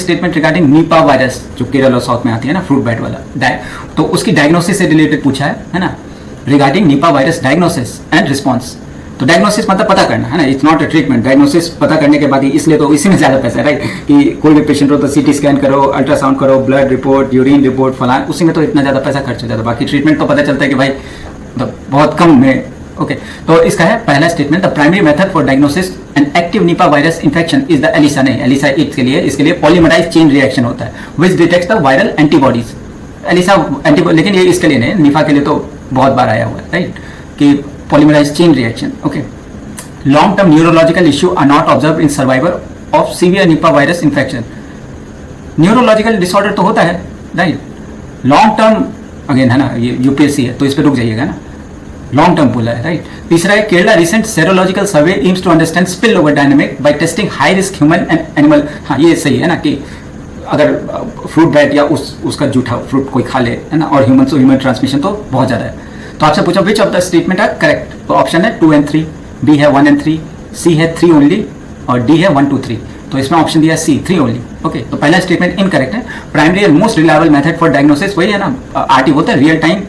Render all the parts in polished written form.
Statement regarding Nipah virus जो केरल और south में आती है ना, फ्रूट बैट वाला तो उसकी डायग्नोसिस से रिलेटेड पूछा है ना, regarding Nipah virus diagnosis and response. तो डायग्नोसिस मतलब पता करना है ना, it's not a treatment. Diagnosis पता करने के बाद ही, इसलिए तो इसी में ज़्यादा पैसा है राइट, कि कोई भी पेशेंट हो तो सीटी स्कैन करो, अल्ट्रासाउंड करो, ब्लड रिपोर्ट, यूरिन रिपोर्ट, फलान, उसी में तो इतना ज़्यादा पैसा खर्च हो जाता है। बाकी ट्रीटमेंट तो पता चलता है कि भाई मतलब बहुत कम में। ओके, तो इसका है पहला statement, the primary method for diagnosis and active Nipah virus infection is the ELISA. नहीं, एलिसा इसके लिए पॉलीमराइज चेन रिएक्शन होता है which detects the viral antibodies. ELISA antibody, लेकिन ये इसके लिए नहीं, निफा के लिए तो बहुत बार आया हुआ है राइट, कि polymerize chain reaction. Okay, long term neurological issue are not observe in survivor of severe Nipah virus infection. Neurological disorder तो होता है राइट, लॉन्ग टर्म अगेन है ना, ये यूपीएससी है तो इस पर रुक जाइएगा ना, लॉन्ग टर्म बोला है राइट। तीसरा है Kerala recent serological survey aims to understand spill over dynamic by testing high risk human and animal. हाँ, ये सही है ना, कि अगर फ्रूट बैट या उसका जूठा फ्रूट कोई खा ले है ना, और ह्यूमन टू ह्यूमन ट्रांसमिशन तो बहुत ज़्यादा है। तो आपसे पूछा which of the statement are correct, तो ऑप्शन है 2 and 3, बी है 1 and 3, सी है 3 ओनली, और डी है 1 to 3। तो इसमें ऑप्शन दिया सी 3 ओनली। ओके, तो पहला स्टेटमेंट इनकरेक्ट है। Primary and most reliable method for diagnosis वही है ना, आरटी होता है, real time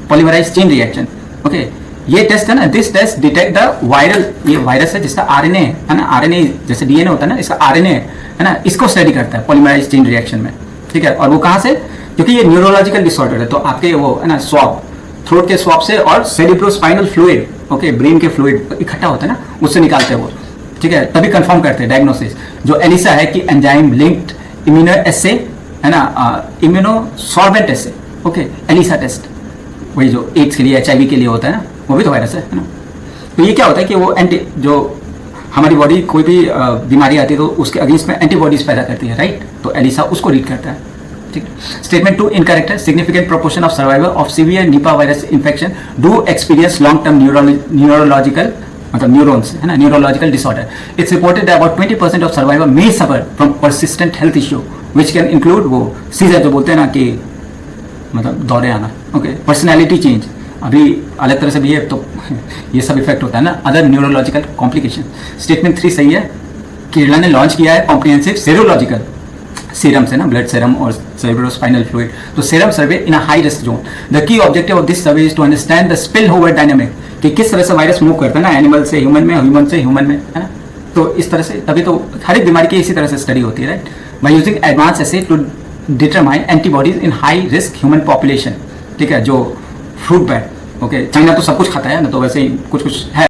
polymerize chain reaction. Okay, ये टेस्ट है ना, this test detect the viral, ये वायरस है जिसका आरएनए है ना, आरएनए जैसे डीएनए होता है ना, इसका आरएनए है ना, इसको स्टडी करता है पॉलीमराइज चेन रिएक्शन में। ठीक है, और वो कहाँ से, क्योंकि ये न्यूरोलॉजिकल डिसऑर्डर है, तो आपके वो है ना स्वॉब, थ्रोट के स्वॉब से और सेरिब्रोस्पाइनल फ्लूइड, ओके, ब्रेन के फ्लूइड इकट्ठा होता है ना, उससे निकालते हैं वो। ठीक है, तभी कंफर्म करते हैं डायग्नोसिस। जो एलिसा है कि एंजाइम लिंक्ड इम्यूनो एसे है ना, इम्यूनो सॉर्बेंट एसे। ओके, एलिसा टेस्ट वही जो एड्स के लिए, एचआईवी के लिए होता है ना, वो भी तो वायरस है ना। तो ये क्या होता है कि वो एंटी, जो हमारी बॉडी कोई भी बीमारी आती है तो उसके अगेंस्ट में एंटीबॉडीज पैदा करती है राइट, तो एलिसा उसको रीड करता है। ठीक है, स्टेटमेंट 2 इनकरेक्ट है। Significant proportion of survivor of severe Nipah virus infection do experience long term neurological, मतलब न्यूरॉन्स है ना, neurological disorder. It's reported about 20% of survivor may suffer from persistent health issue which can include वो scissor जो बोलते हैं ना, कि मतलब दौरे आना। ओके, पर्सनैलिटी चेंज, अभी अलग तरह से भी है तो ये सब इफेक्ट होता है ना, अदर न्यूरोलॉजिकल कॉम्प्लिकेशन। स्टेटमेंट 3 सही है। केरला ने लॉन्च किया है कॉम्प्रिहेंसिव सेरोलॉजिकल सीरम से ना, ब्लड सीरम और सेरेब्रोस्पाइनल फ्लूइड, तो serum survey in a high risk zone. The key objective of this survey is to understand the spill over dynamic, कि किस तरह से वायरस मूव करता है ना, एनिमल से ह्यूमन में, ह्यूमन से ह्यूमन में है ना। तो इस तरह से, तभी तो हर एक बीमारी की इसी तरह से स्टडी होती है right, by using advance assay to determine antibodies in high risk human population. ठीक है, जो फ्रूट बैट, ओके, चाइना तो सब कुछ खाता है ना, तो वैसे ही कुछ कुछ है।